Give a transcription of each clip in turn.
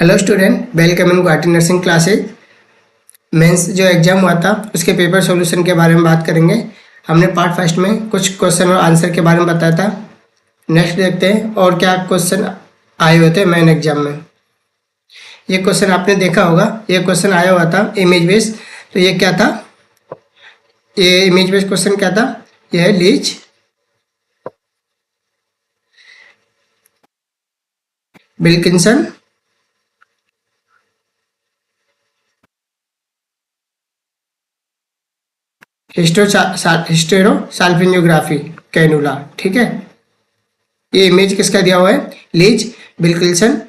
Hello student, welcome in Guwahati nursing classes. Mains जो exam हुआ था उसके पेपर सॉल्यूशन के बारे में बात करेंगे। हमने पार्ट फर्स्ट में कुछ क्वेश्चन और आंसर के बारे में बताया था। नेक्स्ट देखते हैं और क्या क्वेश्चन आए हुए थे मेन एग्जाम में। ये क्वेश्चन आपने देखा होगा, ये क्वेश्चन आया हुआ था इमेज बेस्ड। तो ये क्या था, ये इमेज बेस्ड क्वेश्चन क्या था, ये है लीच विल्किंसन हिस्टेरोसाल्पिंजोग्राफी कैनुला। ठीक है, ये इमेज किसका दिया हुआ है, लीच विल्किंसन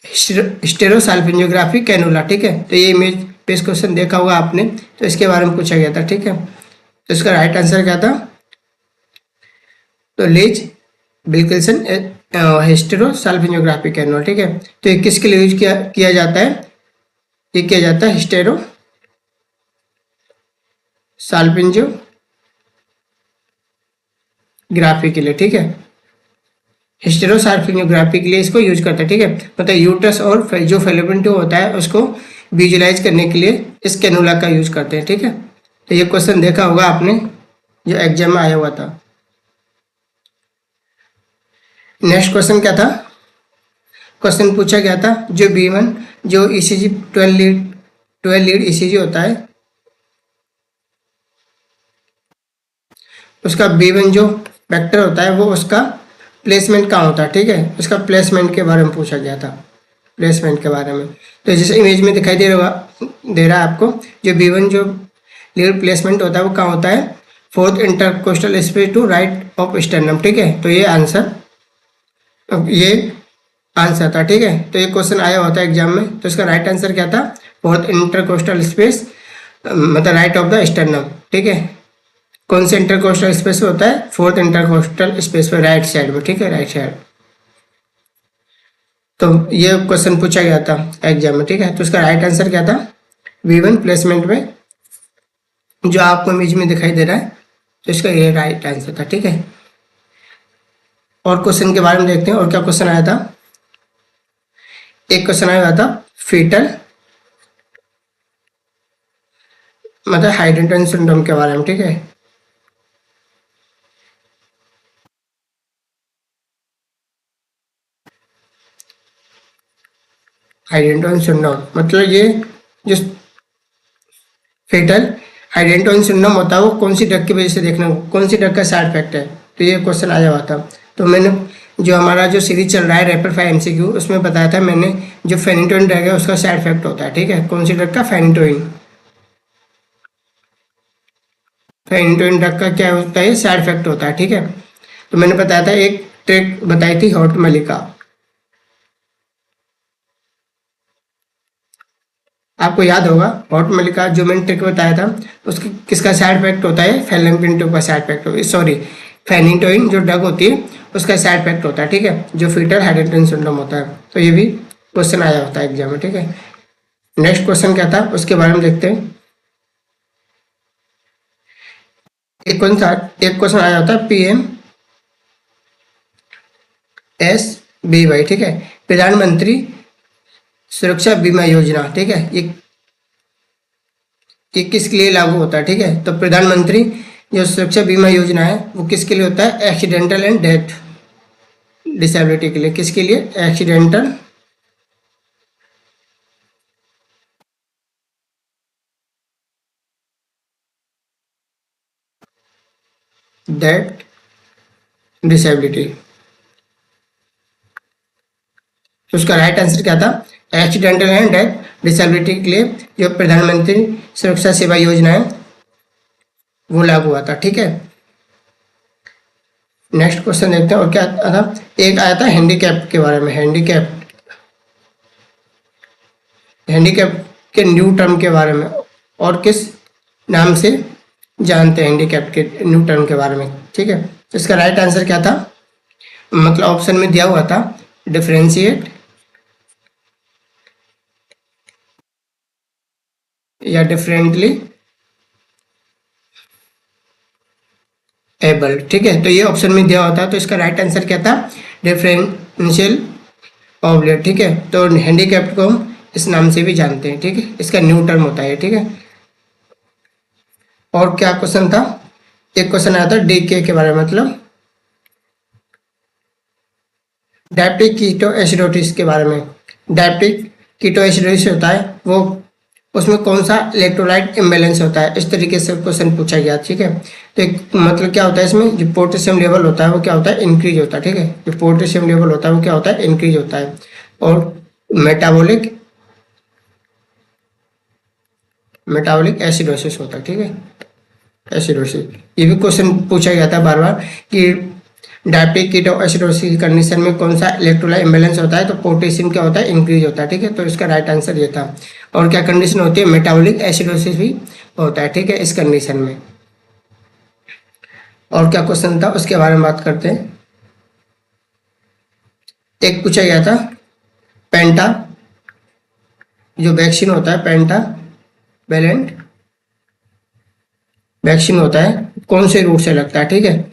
हिस्टेरोसाल्पिंजोग्राफी कैनुला। ठीक है, तो ये इमेज बेस्ड क्वेश्चन देखा होगा आपने, तो इसके बारे में पूछा गया था। ठीक है, तो इसका राइट आंसर क्या था, तो लीच विल्किंसन हिस्टेरोसाल्पिंजोग्राफी कैनुला। ठीक है, तो ये किसके लिए यूज किया जाता है, ये किया जाता है हिस्टेरो साल्पिंजोग्राफी के लिए। ठीक है, हिस्टेरोसाल्पिंजोग्राफी के लिए इसको यूज करते हैं। ठीक है, मतलब यूट्रस और जो फेलोपियन ट्यूब होता है उसको विजुलाइज करने के लिए इस कैनुला का यूज करते हैं। ठीक है, तो ये क्वेश्चन देखा होगा आपने जो एग्जाम में आया हुआ था। नेक्स्ट क्वेश्चन क्या था, क्वेश्चन पूछा गया था जो B1 जो ईसीजी 12 लीड ईसीजी होता है उसका B1 जो वेक्टर होता है वो उसका प्लेसमेंट कहाँ होता है। ठीक है, उसका प्लेसमेंट के बारे में पूछा गया था, प्लेसमेंट के बारे में। तो जैसे इमेज में दिखाई दे रहा है आपको, जो B1 जो लीड प्लेसमेंट होता है वो कहाँ होता है, fourth intercostal space to right of sternum. ठीक है, तो ये आंसर था। ठीक है, तो ये क्वेश्चन आया होता है एग्जाम में, तो इसका राइट आंसर क्या था, फोर्थ इंटरकोस्टल स्पेस मतलब राइट ऑफ द स्टर्नम। ठीक है, कौन से इंटरकोस्टल स्पेस में होता है, फोर्थ इंटरकोस्टल स्पेस पे राइट साइड में। ठीक है, राइट साइड। तो ये क्वेश्चन पूछा गया था एग्जाम में। ठीक है, तो इसका राइट आंसर क्या था, B1 प्लेसमेंट में जो आपको इमेज में दिखाई दे रहा है, तो इसका ये राइट आंसर था। ठीक है, और क्वेश्चन के बारे में देखते हैं और क्या क्वेश्चन आया था। एक क्वेश्चन आया था फीटल मतलब हाइड्रेटन सिंड्रोम के बारे में। ठीक है, हाइड्रेटन सिंड्रोम मतलब ये जो फेटल हाइड्रेटन सिंड्रोम होता है वो कौन सी ड्रग की वजह से, देखना कौन सी ड्रग का साइड इफेक्ट है। तो ये क्वेश्चन आया हुआ था। तो मैंने जो हमारा जो सीरीज चल रहा है रैपिड फायर MCQ उसमें बताया था मैंने, जो फेनिटोइन ड्रग है उसका साइड इफेक्ट होता है। ठीक है, कौन सी ड्रग का, फेनिटोइन। फेनिटोइन ड्रग का क्या होता है, साइड इफेक्ट होता है। ठीक है, तो मैंने बताया था एक ट्रिक बताई थी हॉट मलिका, आपको याद होगा हॉट मलिका जो मैंने ट्रिक बताया था, उसकी किसका साइड इफेक्ट होता है, फेलनपिंटो का साइड इफेक्ट होता है, सॉरी फेनिटोइन जो ड्रग होती है उसका साइड इफेक्ट होता है। ठीक है, जो फीटल हाइड्रेटन सिंड्रोम होता है। तो ये भी क्वेश्चन आया होता है एग्जाम में। ठीक है, नेक्स्ट क्वेश्चन क्या था उसके बारे में देखते हैं। एक क्वेश्चन आया होता है PMSBY। ठीक है, प्रधानमंत्री सुरक्षा बीमा योजना। ठीक है, ये किसके लिए लागू होता है। ठीक है, तो प्रधानमंत्री जो सुरक्षा बीमा योजना है वो किसके लिए होता है, एक्सीडेंटल एंड डेथ डिसेबिलिटी के लिए। किसके लिए, एक्सीडेंटल डेथ डिसेबिलिटी। तो उसका राइट आंसर क्या था, एक्सीडेंटल एंड डेथ डिसेबिलिटी के लिए जो प्रधानमंत्री सुरक्षा सेवा योजना है वो लागू हुआ था। ठीक है, नेक्स्ट क्वेश्चन देखते हैं और क्या था। एक आया था हैंडीकैप के बारे में, हैंडीकैप के न्यू टर्म के बारे में, और किस नाम से जानते हैं हैंडीकैप के न्यू टर्म के बारे में। ठीक है, तो इसका राइट आंसर क्या था, मतलब ऑप्शन में दिया हुआ था डिफरेंशिएट या डिफरेंटली एबल। ठीक है, तो ये ऑप्शन में दिया होता है। तो इसका राइट आंसर क्या था, डिफरेंशियल ऑब्लिएट, ठीक है। तो हैंडीकैप्ड को हम इस नाम से भी जानते हैं, ठीक है। इसका न्यू टर्म होता है, ठीक है। और क्या क्वेश्चन था, एक क्वेश्चन आया था डीके के बारे में, मतलब डायबिटिक कीटोएसिडोसिस के बारे में। डायबिटिक कीटोएसिडोसिस होता है वो, उसमें कौन सा इलेक्ट्रोलाइट इम्बैलेंस होता है, इस तरीके से क्वेश्चन पूछा गया, ठीक है। तो एक मतलब क्या होता है इसमें, जो पोटेशियम लेवल होता है वो क्या होता है, इंक्रीज होता है, ठीक है। जो पोटेशियम लेवल होता है वो क्या होता है, इंक्रीज होता है। और मेटाबॉलिक मेटाबॉलिक एसिडोसिस होता है, ठीक है, एसिडोसिस। ये भी क्वेश्चन पूछा गया था बार बार कि डायबिटिक कीटोएसिडोसिस कंडीशन में कौन सा इलेक्ट्रोलाइट इम्बैलेंस होता है, तो पोटेशियम क्या होता है, इंक्रीज होता है, ठीक है। तो इसका राइट आंसर ये था। और क्या कंडीशन होती है, मेटाबॉलिक एसिडोसिस भी होता है, ठीक है, इस कंडीशन में। और क्या क्वेश्चन था उसके बारे में बात करते हैं। एक पूछा गया था पेंटा, जो वैक्सीन होता है पेंटा वैलेंट वैक्सीन होता है, कौन से रूट से लगता है, ठीक है।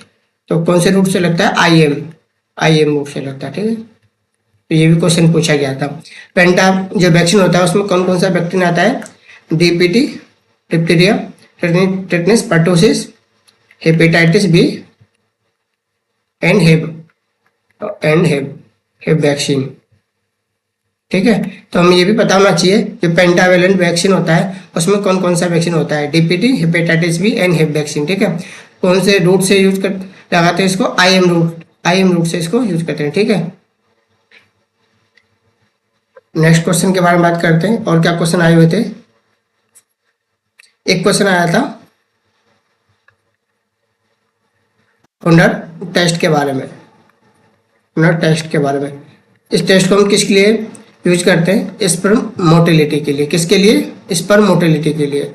तो कौन से रूट से लगता है, आईएम रूट से लगता है, ठीक है। तो ये भी क्वेश्चन पूछा गया था। पेंटा जो वैक्सीन होता है उसमें कौन कौन सा बैक्टीरिया आता है, DPT diphtheria, tetanus pertussis, hepatitis B and Hib vaccine, ठीक है। तो हमें ये भी पता होना चाहिए जो पेंटावेलेंट वैक्सीन होता है उसमें कौन कौन सा वैक्सीन होता है, DPT, hepatitis B and Hib vaccine, ठीक है। कौन से रूट से यूज कर लगाते हैं इसको, आईएम रूट से इसको यूज करते हैं, ठीक है। नेक्स्ट क्वेश्चन के बारे में बात करते हैं और क्या क्वेश्चन आए हुए थे। एक क्वेश्चन आया था हुनर टेस्ट के बारे में, हुनर टेस्ट के बारे में। इस टेस्ट को हम किसके लिए यूज करते हैं, स्पर्म मोटिलिटी के लिए। किसके लिए, स्पर्म मोटिलिटी के लिए,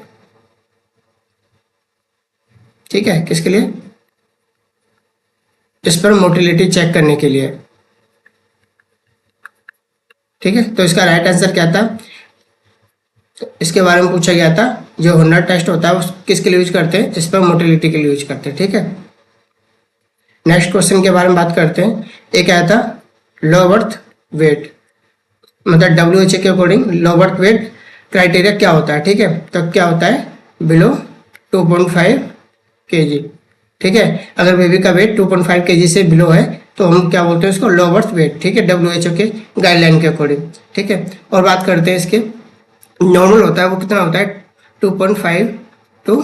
ठीक है। किसके लिए, स्पर्म मोटिलिटी चेक करने के लिए, ठीक है। तो इसका राइट आंसर क्या था, इसके बारे में पूछा गया था। जो हुनर टेस्ट होता है वो किसके लिए यूज करते हैं, स्पर्म मोटिलिटी के लिए यूज करते हैं, ठीक है। नेक्स्ट क्वेश्चन के बारे में बात करते हैं। एक आया था लो बर्थ वेट, मतलब WHO के अकॉर्डिंग लो बर्थ वेट क्राइटेरिया क्या होता है, ठीक है। तो क्या होता है, बिलो 2.5 kg, ठीक है। अगर बेबी का वेट 2.5 kg से बिलो है तो हम क्या बोलते हैं उसको, लो बर्थ वेट, ठीक है, WHO के गाइडलाइन के अकॉर्डिंग, ठीक है। और बात करते हैं इसके नॉर्मल होता है वो कितना होता है, 2.5 टू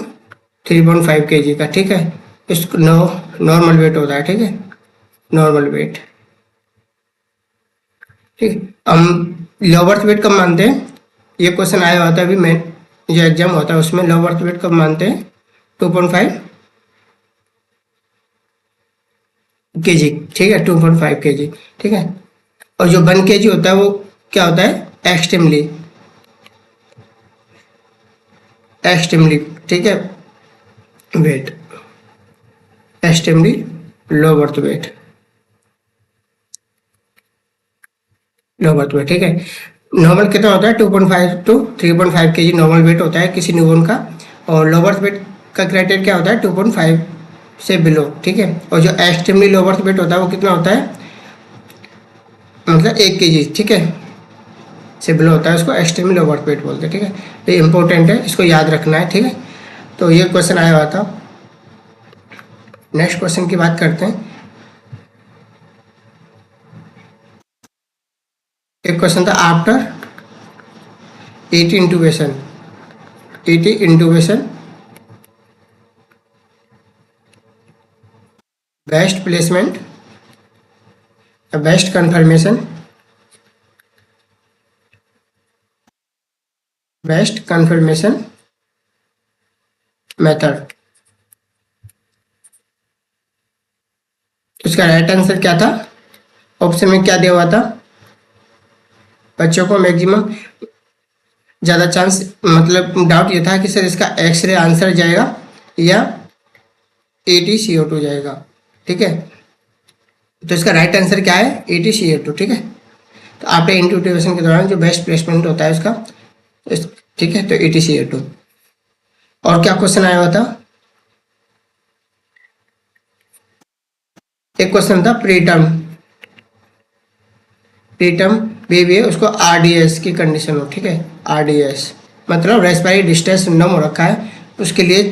3.5 kg का, ठीक है। इसको नॉर्मल वेट होता है, ठीक है, नॉर्मल वेट, ठीक है। हम लो बर्थ वेट कब मानते हैं, ये क्वेश्चन आया हुआ था अभी मैं, जो एग्जाम होता है उसमें लो बर्थ वेट कब मानते हैं, 2.5 kg, ठीक है, 2.5 kg, ठीक है। और जो 1 kg होता है वो क्या होता है, एक्सट्रीमली, ठीक है, weight, extremely low birth weight, low birth weight, ठीक है। नॉर्मल कितना होता है, 2.5 टू 3.5 kg नॉर्मल वेट होता है किसी न्यूबॉर्न का। और लो बर्थ वेट का क्राइटेरिया क्या होता है, 2.5 से बिलो, ठीक है। और जो एक्सट्रीमली लो बर्थ वेट होता है वो कितना होता है, मतलब 1 kg, ठीक है, से बिलो होता है, उसको एक्सट्रीमली लो बर्थ वेट बोलते हैं, ठीक है। तो ये इंपॉर्टेंट है, इसको याद रखना है, ठीक है। तो ये क्वेश्चन आया हुआ था। नेक्स्ट क्वेश्चन की बात करते हैं। एक क्वेश्चन था after ET intubation best placement, best confirmation, best confirmation method. इसका राइट आंसर क्या था, ऑप्शन में क्या दिया हुआ था, बच्चों को मैक्सिमम ज़्यादा चांस, मतलब डाउट ये था कि सर इसका एक्सरे आंसर जाएगा या ATCO2 जाएगा, ठीक है। तो इसका राइट आंसर क्या है, ATCO2, ठीक है। तो आफ्टर इंट्यूबेशन के दौरान जो बेस्ट प्लेसमेंट होता है उसका, ठीक है, तो ATCO2। और क्या क्वेश्चन आया हुआ था, एक क्वेश्चन था प्रीटर्म, प्रीटर्म बेबी है उसको आरडीएस की कंडीशन हो, ठीक है, आरडीएस मतलब रेस्पिरेटरी डिस्ट्रेस सिंड्रोम हो रखा है, उसके लिए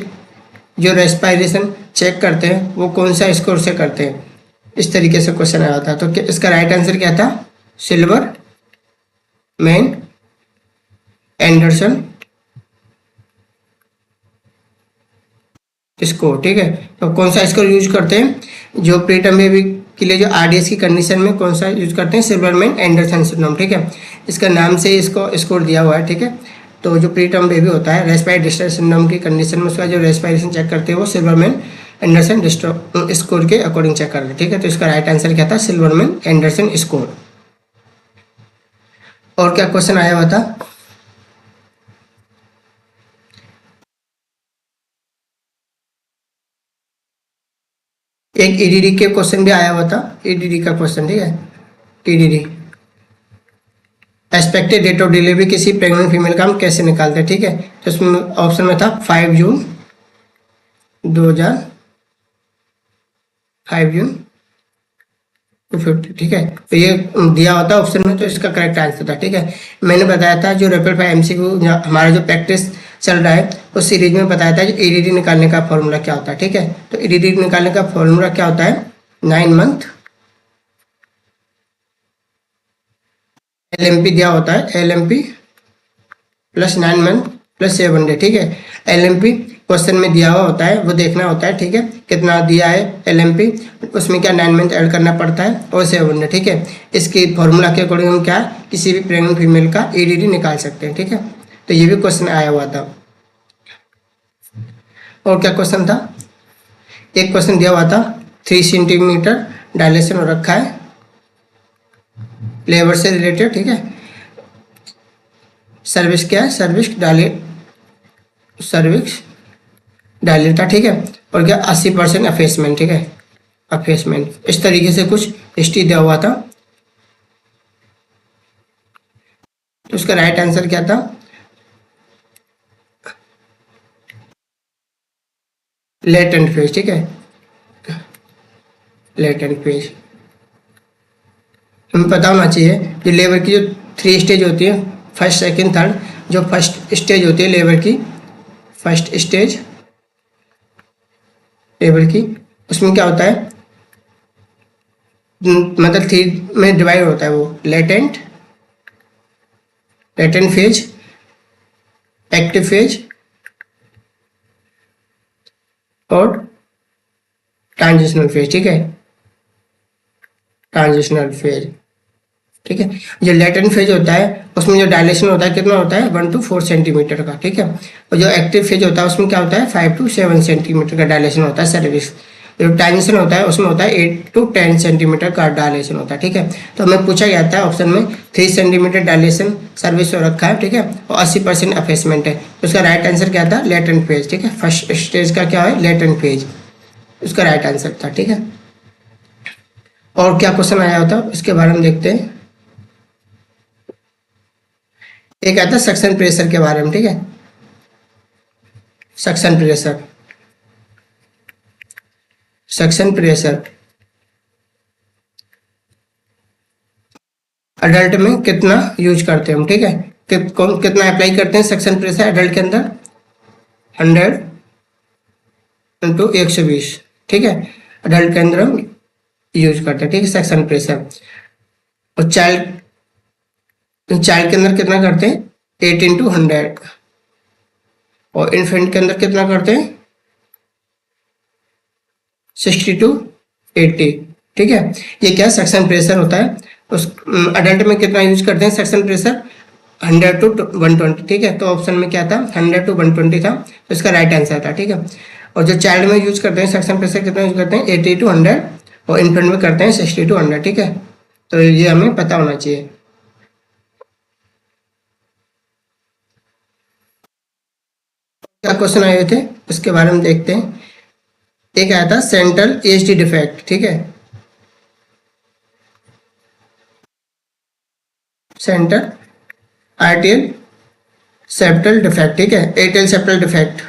जो रेस्पिरेशन चेक करते हैं वो कौन सा स्कोर से करते हैं, इस तरीके से क्वेश्चन आया था। तो इसका राइट आंसर क्या था, सिल्वर मैन एंडरसन स्कोर, ठीक है। तो कौन सा स्कोर यूज करते हैं, जो प्रीटर्म बेबी के लिए जो आरडीएस की कंडीशन में कौन सा यूज करते हैं, सिल्वरमैन एंडरसन सिंड्रोम, ठीक है। इसका नाम से इसको स्कोर दिया हुआ है, ठीक है। तो जो प्रीटर्म बेबी होता है रेस्पिरेटरी डिस्ट्रेस सिंड्रोम की कंडीशन में उसका जो रेस्पिरेशन चेक करते हैं वो सिल्वरमैन एंडरसन स्कोर के अकॉर्डिंग चेक करते हैं, ठीक है। तो इसका राइट आंसर क्या था, सिल्वरमैन एंडरसन स्कोर। और क्या क्वेश्चन आया हुआ था, एक ईडीडी के क्वेश्चन भी आया हुआ था, ईडीडी का क्वेश्चन, ठीक है, EDD expected date of delivery किसी प्रेग्नेंट फीमेल का हम कैसे निकालते हैं, ठीक है। तो इसमें ऑप्शन में था 5 जून 2000, 5 जून 250, ठीक है। तो ये दिया होता है ऑप्शन में, तो इसका करेक्ट आंसर था, ठीक है। मैंने बताया था जो रैपिड फायर एमसीक्यू हमारा जो प्रैक्टिस चल रहा है उस सीरीज में बताया था जो ईडीडी निकालने का फॉर्मूला क्या होता है, ठीक है। तो ईडीडी निकालने का फॉर्मूला क्या होता है, 9 मंथ एलएमपी दिया होता है, LMP plus 9 month plus 7 day, ठीक है। एलएमपी क्वेश्चन में दिया हुआ होता है वो देखना होता है, ठीक है, कितना दिया है एलएमपी, उसमें क्या 9 मंथ ऐड करना पड़ता है और 7 डे, ठीक है। इसकी फॉर्मूला के अकॉर्डिंग हम क्या किसी भी प्रेग्नेंट फीमेल का ईडीडी निकाल सकते हैं, ठीक है। तो ये भी क्वेश्चन आया हुआ था। और क्या क्वेश्चन था, एक क्वेश्चन दिया हुआ था 3 सेंटीमीटर डायलेशन हो रखा है लेबर से रिलेटेड, ठीक है। सर्विस क्या है, सर्विक्स डायलेट था, ठीक है। और क्या 80% अफेसमेंट, ठीक है, अफेसमेंट, इस तरीके से कुछ हिस्ट्री दिया हुआ था। तो उसका राइट आंसर क्या था, लेटेंट फेज, ठीक है, लेटेंट फेज। हमें पता होना चाहिए कि लेबर की जो 3 स्टेज होती है, फर्स्ट सेकंड थर्ड, जो फर्स्ट स्टेज होती है लेबर की, फर्स्ट स्टेज लेबर की, उसमें क्या होता है, मतलब 3 में डिवाइड होता है वो, लेटेंट फेज, एक्टिव फेज और ट्रांजिशनल फेज, ठीक है, ट्रांजिशनल फेज, ठीक है। जो लेटेंट फेज होता है उसमें जो डायलेशन होता है कितना होता है, 1 to 4 सेंटीमीटर का, ठीक है। और जो एक्टिव फेज होता है उसमें क्या होता है, 5 to 7 सेंटीमीटर का डायलेशन होता है सर्विस। जो ट्रांजिशन होता है उसमें होता है 8 to 10 सेंटीमीटर का डायलेशन होता है, ठीक है। तो हमें पूछा गया था ऑप्शन में 3 सेंटीमीटर डायलेशन सर्विस हो रखा है, ठीक है, और 80% अफेसमेंट है। तो उसका राइट आंसर क्या था, लेटेंट फेज, ठीक है। फर्स्ट स्टेज का क्या है, लेटेंट फेज, उसका राइट आंसर था, ठीक है। और क्या क्वेश्चन आया होता है इसके बारे में देखते हैं। एक आता है सक्शन प्रेशर के बारे में, ठीक है, suction pressure, suction pressure adult में कितना यूज करते हैं हम, ठीक है, कितना अप्लाई करते हैं सक्शन प्रेशर एडल्ट के अंदर, 100 इंटू 120, ठीक है, अडल्ट के अंदर हम यूज करते हैं, ठीक है, सक्शन प्रेशर। और चाइल्ड के अंदर कितना करते हैं, 8 इंटू 100, और इन्फेंट के अंदर कितना करते हैं, 60 to 80, ठीक है। ये क्या सक्शन प्रेशर होता है, उस अडल्ट में कितना यूज करते हैं सक्शन प्रेशर, 100 to 120, ठीक है। तो ऑप्शन में क्या था, 100 to 120 था, तो इसका राइट आंसर था, ठीक है। और जो चाइल्ड में यूज करते हैं सक्शन प्रेशर कितना यूज करते हैं, 80 to 100, और इन्फेंट में करते हैं 60 to 100, ठीक है। तो ये हमें पता होना चाहिए। क्या क्वेश्चन आए हुए थे उसके बारे में देखते हैं। एक आया था सेंट्रल एचडी डिफेक्ट, ठीक है, सेंटर आर्टियल सेप्टल डिफेक्ट, ठीक है, एटियल सेप्टल डिफेक्ट।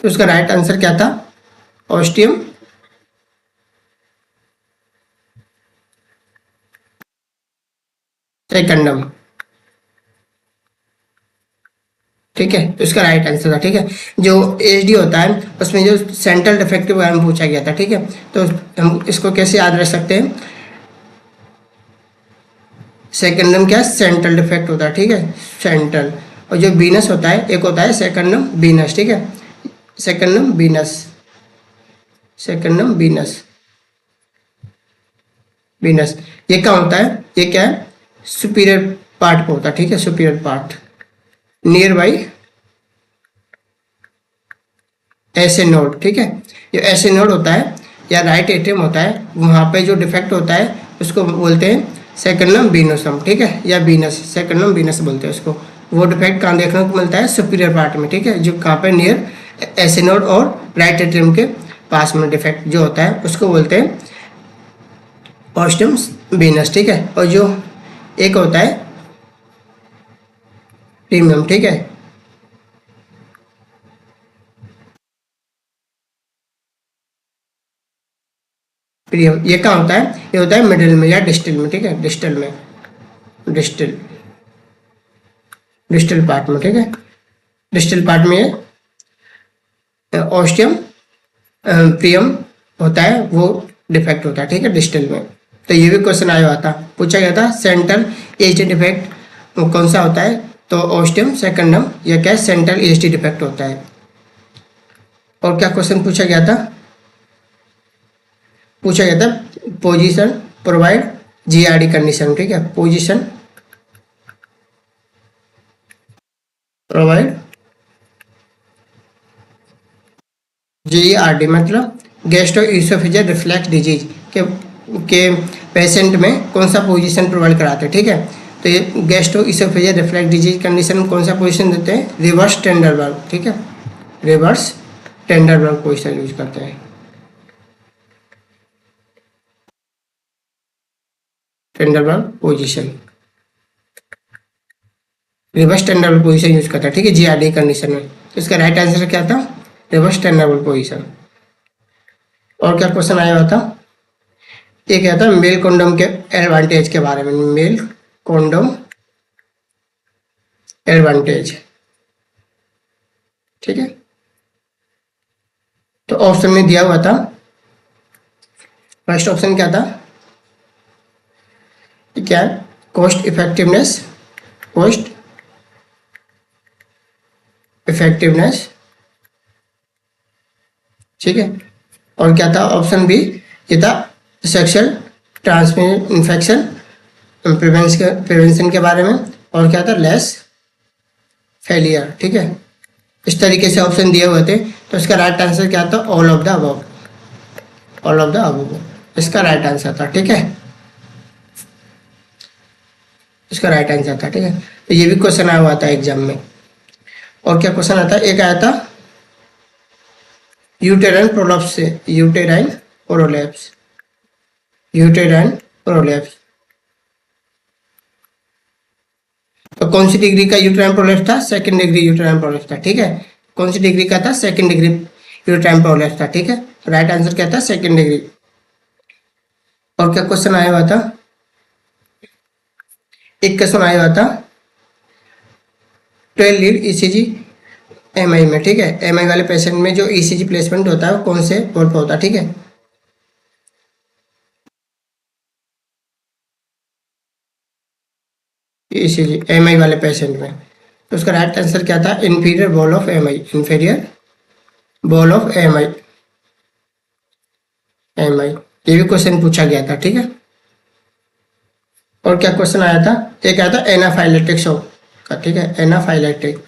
तो उसका राइट आंसर क्या था, ऑस्टियम सेकंडम, ठीक है, तो इसका राइट आंसर था। ठीक है, जो एचडी होता है उसमें जो सेंट्रल डिफेक्ट के बारे में पूछा गया था। ठीक है, तो हम इसको कैसे याद रख सकते हैं, सेकंडम क्या सेंट्रल डिफेक्ट होता है। ठीक है, सेंट्रल, और जो बीनस होता है एक होता है सेकंडम बीनस। ठीक है, सेकंडम बीनस, सेकंडम बीनस, बीनस ये क्या होता है, ये क्या है, सुपीरियर पार्ट को होता है। ठीक है, सुपीरियर पार्ट नियर बाई ऐसे नोड। ठीक है, जो ऐसे नोड होता है या राइट एट्रियम होता है वहाँ पे जो डिफेक्ट होता है उसको बोलते हैं सेकंडम बीनोसम। ठीक है, या बीनस, सेकंडम बीनस बोलते हैं उसको। वो डिफेक्ट कहाँ देखने को मिलता है, सुपीरियर पार्ट में। ठीक है, जो कहाँ पे नियर ऐसे नोड और राइट एट्रियम के पास में डिफेक्ट जो होता है उसको बोलते हैं ऑस्टियम बीनस। ठीक है, और जो एक होता है प्रीमियम। ठीक है, प्रीमियम ये क्या होता है, ये होता है मिडिल में या डिस्टल में। ठीक है, डिस्टल में, डिस्टल, डिस्टल पार्ट में। ठीक है, डिस्टल पार्ट में ये ऑस्टियम प्रियम होता है, वो डिफेक्ट होता है। ठीक है, डिस्टल में। तो ये भी क्वेश्चन आया हुआ था, पूछा गया था सेंट्रल एचडी डिफेक्ट कौन सा होता है, तो ऑस्टियम सेकंडम या क्या सेंट्रल एचडी डिफेक्ट होता है। और क्या क्वेश्चन पूछा गया था, पूछा गया था पोजीशन प्रोवाइड जीआरडी कंडीशन। ठीक है, पोजीशन प्रोवाइड जीआरडी मतलब गैस्ट्रो ईसोफेजियल रिफ्लक्स डिजीज के पेशेंट में कौन सा पोजीशन प्रोवाइड कराते हैं। ठीक है, तो ये gastro oesophageal reflux disease condition में कौन सा पोजीशन देते हैं, रिवर्स टेंडरबर्ग। ठीक है, रिवर्स टेंडरबर्ग पोजीशन यूज करते हैं, टेंडरबर्ग पोजीशन, रिवर्स टेंडरबर्ग पोजीशन यूज करता है। ठीक है, जीआरडी कंडीशन में। तो इसका राइट आंसर क्या था, रिवर्स टेंडरबर्ग पोजीशन। और क्या क्वेश्चन आया हुआ था, ये क्या था, मेल कॉन्डोम के एडवांटेज के बारे में, मेल कॉन्डोम एडवांटेज। ठीक है, तो ऑप्शन में दिया हुआ था, फर्स्ट ऑप्शन क्या था, क्या है, कॉस्ट इफेक्टिवनेस, कॉस्ट इफेक्टिवनेस। ठीक है, और क्या था ऑप्शन बी, ये था सेक्सुअल ट्रांसमिट इन्फेक्शन प्रिवेंशन के बारे में। और क्या था, लेस फेलियर। ठीक है, इस तरीके से ऑप्शन दिए हुए थे। तो इसका राइट आंसर क्या था, all of the above, all of the above इसका राइट आंसर था। ठीक है, इसका राइट आंसर था। ठीक है, तो ये भी क्वेश्चन आया हुआ था एग्जाम में। और क्या क्वेश्चन आता है, एक आया था यूटेराइन प्रोलैप्स से, यूटेराइन प्रोलैप्स, यूटेराइन प्रोलैप्स तो कौन सी डिग्री का यूटेराइन प्रोलैप्स था, सेकंड डिग्री यूटेराइन प्रोलैप्स था। ठीक है, कौन सी डिग्री का था, सेकंड डिग्री यूटेराइन प्रोलैप्स था। ठीक है, राइट आंसर क्या था, सेकंड डिग्री। और क्या क्वेश्चन आया हुआ था, एक क्वेश्चन आया हुआ था 12 लीड ईसीजी एमआई में। ठीक है, एमआई वाले पेशेंट में जो ईसीजी प्लेसमेंट होता है वो कौन से पोर्ट पर होता है। ठीक है, ईसीजी एमआई वाले पेशेंट में, तो उसका राइट आंसर क्या था, inferior ball of MI, inferior ball of MI, MI ये भी क्वेश्चन पूछा गया था। ठीक है, और क्या क्वेश्चन आया था, एक आया था एनाफाइलेटिक शॉक का। ठीक है, एनाफाइलेटिक,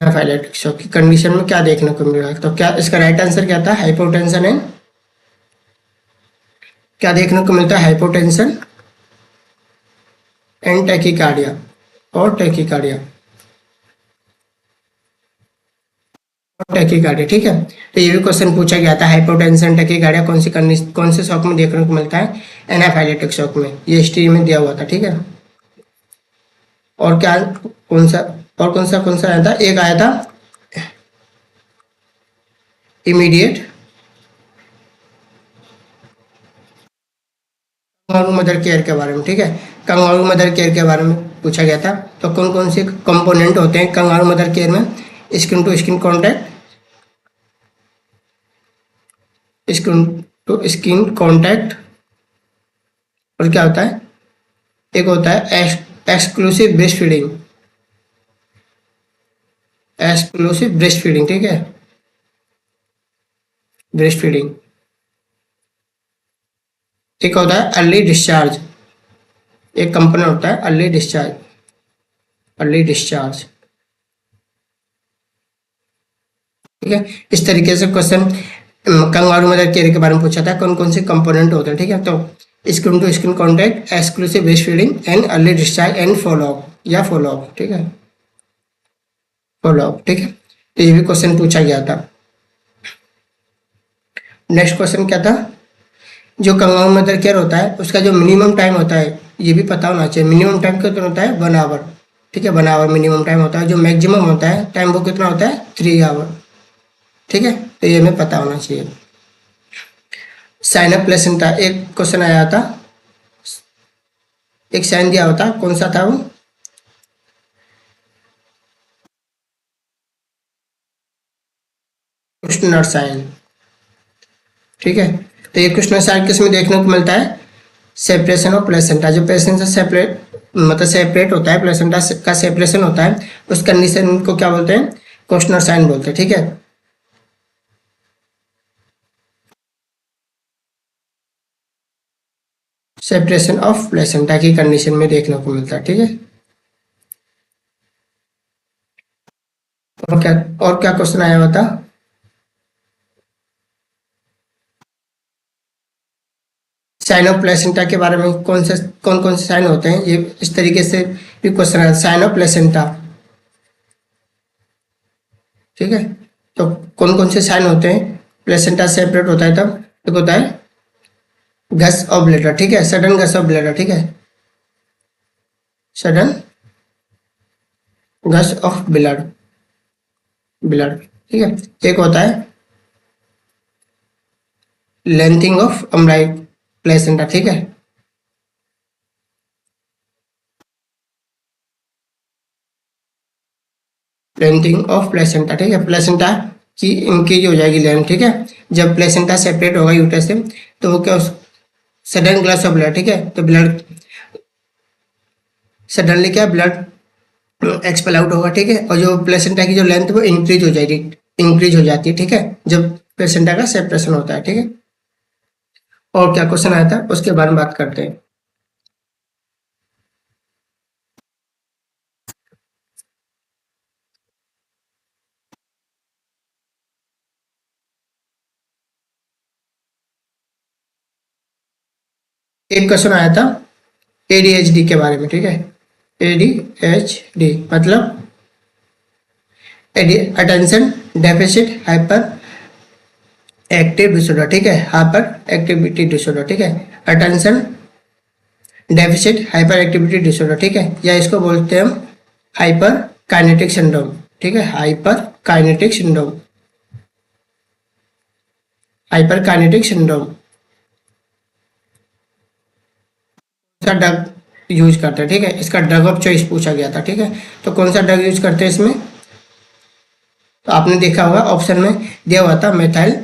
एनाफाइलेटिक शॉक की कंडीशन में क्या देखने को मिला, तो क्या इसका राइट आंसर क्या था, हाइपोटेंशन एंड, क्या देखने को मिलता है, हाइपोटेंशन एंड टैकीकार्डिया, और टैकीकार्डिया, और टैकीकार्डिया। ठीक है, तो ये भी क्वेश्चन पूछा गया था, हाइपोटेंशन टैकीकार्डिया कौन सी कंडीशन, कौन से शॉक में देखने को मिलता है, एनाफाइलेटिक शॉक में, ये हिस्ट्री में दिया हुआ था। ठीक है, और क्या कौन सा, और कौन सा आया था, एक आया था इमीडिएट कंगारू मदर केयर के बारे में, ठीक है। कंगारू मदर केयर के बारे में पूछा गया था। तो कौन कौन से कंपोनेंट होते हैं कंगारू मदर केयर में? Skin to skin contact, skin to skin contact, और क्या होता है, एक होता है exclusive breast feeding, exclusive breast feeding, ठीक है, ब्रेस्ट फीडिंग। एक होता है अर्ली डिस्चार्ज, एक कंपोनेंट होता है अर्ली डिस्चार्ज, अर्ली डिस्चार्ज, ठीक है। इस तरीके से क्वेश्चन कंगारू मदर केयर के बारे में पूछा था, कौन कौन से कंपोनेंट होते हैं, ठीक है। तो skin to skin contact, exclusive breast feeding and early discharge and follow up या फॉलो अप, ठीक है, फॉलो अप, ठीक है। तो ये भी क्वेश्चन पूछा गया था। नेक्स्ट क्वेश्चन क्या था, जो कंगारू मदर केयर होता है उसका जो मिनिमम टाइम होता है ये भी पता होना चाहिए। मिनिमम टाइम कितना होता है? 1 आवर, ठीक है, 1 आवर मिनिमम टाइम होता है। जो मैक्सिमम होता है टाइम वो कितना होता है? 3 आवर, ठीक है। तो ये हमें पता होना चाहिए। साइन अप प्लेसेंटा, एक क्वेश्चन आया था, एक साइन दिया होता, कौन सा था वो? कुश्नर साइन, ठीक है। तो ये कुश्नर साइन किस में देखने को मिलता है? सेपरेशन ऑफ प्लेसेंटा, जो प्लेसेंटा सेपरेट मतलब सेपरेट होता है, प्लेसेंटा का सेपरेशन होता है, उस कंडीशन को क्या बोलते हैं? कुश्नर साइन बोलते हैं, ठीक है। सेपरेशन ऑफ प्लेसेंटा की कंडीशन में देखने को मिलता है, ठीक है। और क्या क्वेश्चन आया हुआ था? साइन ऑफ प्लेसेंटा के बारे में कौन कौन से साइन होते हैं, ये इस तरीके से भी क्वेश्चन है। साइन ऑफ प्लेसेंटा, ठीक है। तो कौन कौन से साइन होते हैं? प्लेसेंटा सेपरेट होता है तब एक होता है गस ऑफ ब्लैडर, ठीक है, सडन गस ऑफ ब्लैडर, ठीक है, sudden gush of blood, blood, ठीक है। एक होता है लेंथिंग ऑफ अम्ब्लाइक प्लेसेंटा, ठीक है, लेंथिंग ऑफ प्लेसेंटा, ठीक है। प्लेसेंटा की इंक्रीज हो जाएगी लेंथ, ठीक है। जब प्लेसेंटा सेपरेट होगा यूट्रस से तो वो क्या, सडन ग्लास ऑफ ब्लड, ठीक है। तो ब्लड सडनली क्या ब्लड एक्सपेल आउट होगा, ठीक है। और जो प्लेसेंटा की जो लेंथ वो इंक्रीज हो जाएगी, इंक्रीज हो जाती है, ठीक है, जब प्लेसेंटा का सेपरेशन होता है, ठीक है। और क्या क्वेश्चन आया था उसके बारे में बात करते हैं। एक क्वेश्चन आया था एडीएचडी के बारे में, ठीक है। एडीएचडी मतलब attention deficit hyper active disorder, ठीक है, हाइपर एक्टिविटी डिसऑर्डर, ठीक है, attention deficit hyper activity disorder, ठीक है, या इसको बोलते हैं हम हाइपर काइनेटिक सिंड्रोम, ठीक है, hyper kinetic syndrome, hyper kinetic syndrome. इसका ड्रग यूज करते हैं, ठीक है, इसका ड्रग ऑफ चॉइस पूछा गया था, ठीक है। तो कौन सा ड्रग यूज करते हैं इसमें? तो आपने देखा होगा ऑप्शन में दिया हुआ था मेथाइल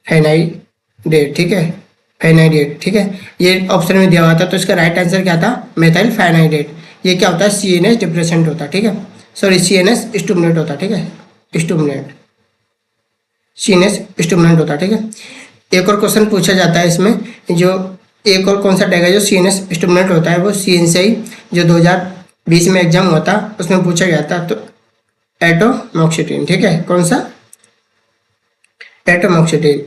फेनाइडेट, ठीक है, फेनाइडेट, ठीक है, ये ऑप्शन में दिया हुआ था। तो इसका राइट आंसर क्या था? मेथाइल फेनाइडेट। ये क्या होता है? सीएनएस डिप्रेसेंट होता है, ठीक है, सॉरी सीएनएस स्टिमुलेंट होता है, ठीक है, स्टिमुलेंट, सीएनएस स्टिमुलेंट होता है, ठीक है। एक और क्वेश्चन पूछा जाता है इसमें, जो एक और कौन सा टैग है जो सीएनएस स्टिमुलेंट होता है? वो सीएनसीआई जो 2020 में एग्जाम हुआ था उसमें पूछा गया था। तो एटोमॉक्सिटिन, ठीक है, कौन सा? एटोमॉक्सिटिन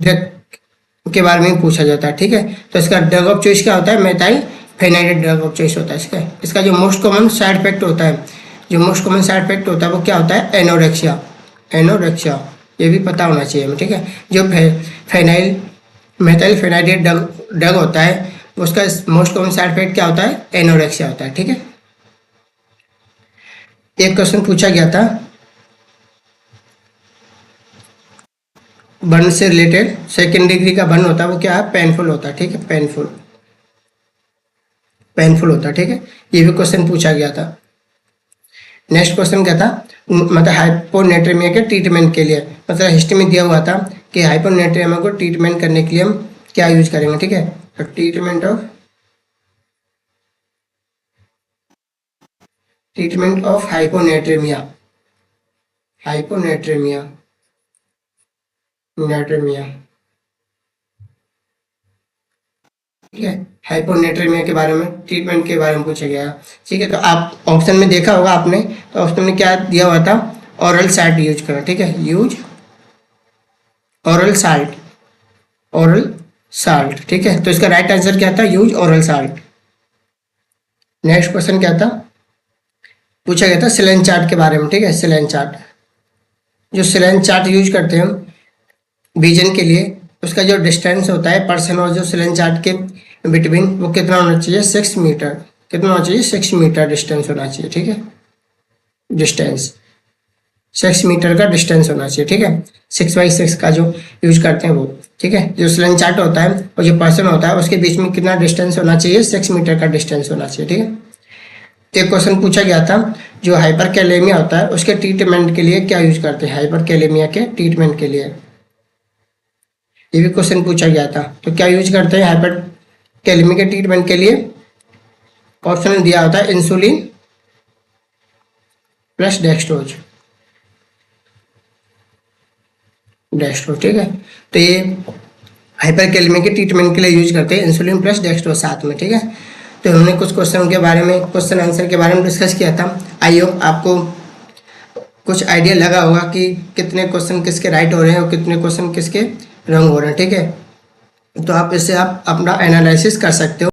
ड्रग के बारे में पूछा जाता है, ठीक है। तो इसका ड्रग ऑफ चॉइस क्या होता है? मेथाइल फेनाइडेट ड्रग ऑफ चॉइस होता है इसका जो मोस्ट कॉमन साइड इफेक्ट होता है, जो मोस्ट कॉमन साइड इफेक्ट होता है वो क्या होता है? एनोरेक्सिया, एनोरेक्सिया, ये भी पता होना चाहिए हमें, ठीक है। जो फेनाइल मेथाइल फेनाइडेट ड्रग होता है उसका मोस्ट कॉमन साइड इफेक्ट क्या होता है? एनोरेक्सिया होता है, ठीक है। एक क्वेश्चन पूछा गया था बर्न से रिलेटेड, सेकेंड डिग्री का बर्न होता है वो क्या है, पेनफुल होता है, ठीक है, पेनफुल होता है, ठीक है, ये भी क्वेश्चन पूछा गया था। नेक्स्ट क्वेश्चन क्या था, मतलब हाइपोनेट्रेमिया के ट्रीटमेंट के लिए, मतलब हिस्ट्री में दिया हुआ था कि हाइपोनेट्रेमिया को ट्रीटमेंट करने के लिए हम क्या यूज करेंगे, ठीक है, तो ट्रीटमेंट ऑफ हाइपोनेट्रेमिया, नेट्रेमिया, ठीक है, हाइपोनेट्रेमिया के बारे में, ट्रीटमेंट के बारे में पूछा गया, ठीक है। तो आप ऑप्शन में देखा होगा आपने, तो ऑप्शन में क्या दिया हुआ था, ओरल साल्ट यूज करना, ठीक है, यूज ओरल साल्ट, ठीक है। तो इसका राइट आंसर क्या था, use oral salt. Next question क्या था, पूछा गया था सिलेन चार्ट के बारे में, ठीक है, सिलेन चार्ट, जो सिलेन चार्ट यूज करते हैं विजन के लिए, उसका जो डिस्टेंस होता है पर्सन और जो सिलेन चार्ट के बिटवीन, वो कितना होना चाहिए, 6 मीटर, कितना होना चाहिए, 6 मीटर डिस्टेंस होना चाहिए, ठीक है, डिस्टेंस 6 मीटर का डिस्टेंस होना चाहिए, ठीक है, 6x6 का जो यूज करते हैं वो, ठीक है। जो सिलेन चार्ट होता है और जो पर्सन होता है उसके बीच में कितना डिस्टेंस होना चाहिए, 6 मीटर का डिस्टेंस होना चाहिए, ठीक है। एक क्वेश्चन पूछा गया था, जो हाइपरकैलेमिया होता है उसके ट्रीटमेंट के लिए क्या यूज करते हैं, हाइपरकैलेमिया के ट्रीटमेंट के लिए, ये भी क्वेश्चन पूछा गया था। तो क्या यूज करते हैं हाइपरकैलेमिया के ट्रीटमेंट के लिए, ऑप्शन दिया होता है इंसुलिन प्लस डेक्सट्रोज, ठीक है। तो ये हाइपरकैलेमिया के ट्रीटमेंट के लिए यूज करते हैं इंसुलिन प्लस डेक्सट्रोज साथ में, ठीक है। तो हमने कुछ क्वेश्चन के बारे में, क्वेश्चन आंसर के बारे में डिस्कस किया था। आई होप आपको कुछ आइडिया लगा होगा कि कितने क्वेश्चन किसके राइट हो रहे हैं और कितने क्वेश्चन किसके रॉन्ग हो रहे हैं, ठीक है। तो आप इससे आप अपना एनालिसिस कर सकते हो।